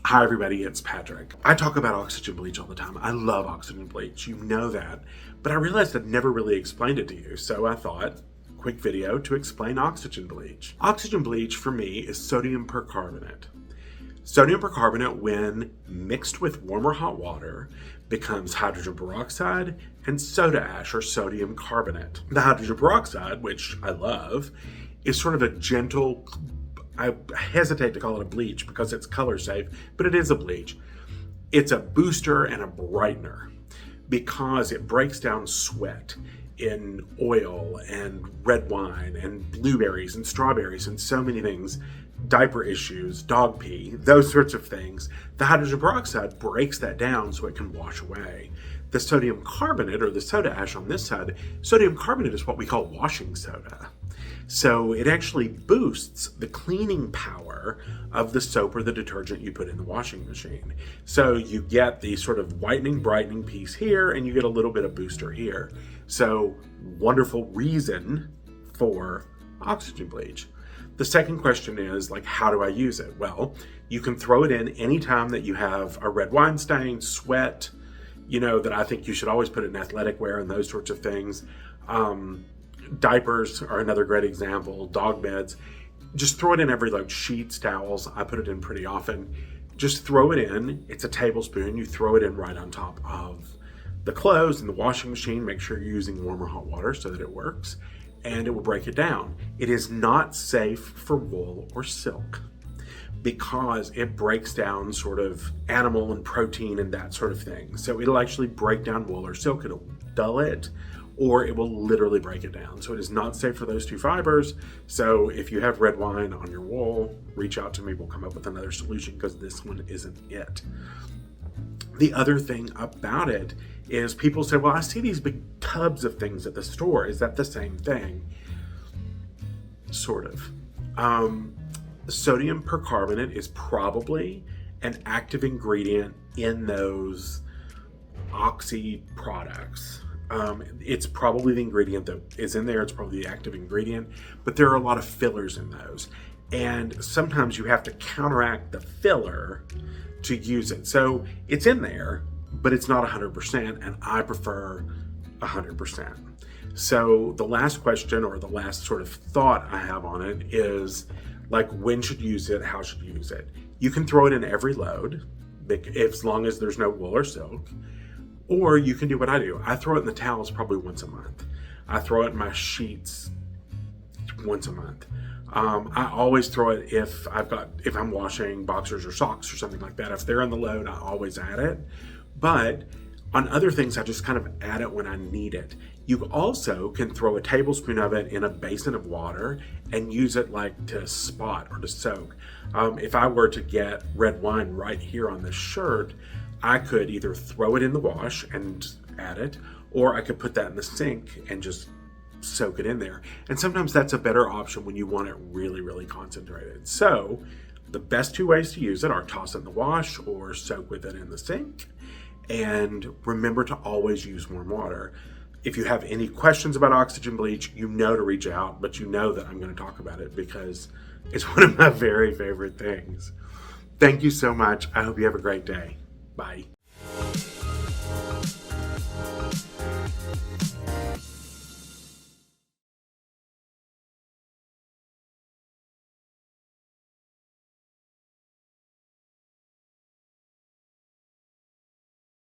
Hi everybody, it's Patrick. I talk about oxygen bleach all the time. I love oxygen bleach, you know that. But I realized I'd never really explained it to you, so I thought, quick video to explain oxygen bleach. Oxygen bleach for me is sodium percarbonate. Sodium percarbonate, when mixed with warm or hot water, becomes hydrogen peroxide and soda ash or sodium carbonate. The hydrogen peroxide, which I love, is sort of a gentle, I hesitate to call it a bleach because it's color safe, but it is a bleach. It's a booster and a brightener because it breaks down sweat in oil and red wine and blueberries and strawberries and so many things, diaper issues, dog pee, those sorts of things. The hydrogen peroxide breaks that down so it can wash away. The sodium carbonate, or the soda ash on this side, sodium carbonate is what we call washing soda. So it actually boosts the cleaning power of the soap or the detergent you put in the washing machine. So you get the sort of whitening, brightening piece here, and you get a little bit of booster here. So wonderful reason for oxygen bleach. The second question is, like, how do I use it? Well, you can throw it in anytime that you have a red wine stain, sweat, that I think you should always put it in athletic wear and those sorts of things. Diapers are another great example, dog beds. Just throw it in every load. Sheets, towels, I put it in pretty often. Just throw it in. It's a tablespoon. You throw it in right on top of the clothes in the washing machine. Make sure you're using warm or hot water so that it works, and it will break it down. It is not safe for wool or silk because it breaks down sort of animal and protein and that sort of thing. So it'll actually break down wool or silk. It'll dull it, or it will literally break it down. So it is not safe for those two fibers. So if you have red wine on your wool, reach out to me. We'll come up with another solution because this one isn't it. The other thing about it is people say, well, I see these big tubs of things at the store. Is that the same thing? Sort of. Sodium percarbonate is probably an active ingredient in those oxy products. It's probably the ingredient that is in there. It's probably the active ingredient, but there are a lot of fillers in those. And sometimes you have to counteract the filler to use it. So it's in there, but it's not 100%, and I prefer 100%. So the last question, or the last sort of thought I have on it is, like, when should you use it? How should you use it? You can throw it in every load, as long as there's no wool or silk. Or you can do what I do. I throw it in the towels probably once a month. I throw it in my sheets once a month. I always throw it if I'm washing boxers or socks or something like that. If they're in the load, I always add it. But on other things, I just kind of add it when I need it. You also can throw a tablespoon of it in a basin of water and use it like to spot or to soak. If I were to get red wine right here on this shirt, I could either throw it in the wash and add it, or I could put that in the sink and just soak it in there. And sometimes that's a better option when you want it really, really concentrated. So the best two ways to use it are toss it in the wash or soak with it in the sink. And remember to always use warm water. If you have any questions about oxygen bleach, you know to reach out, but you know that I'm going to talk about it because it's one of my very favorite things. Thank you so much. I hope you have a great day. Bye.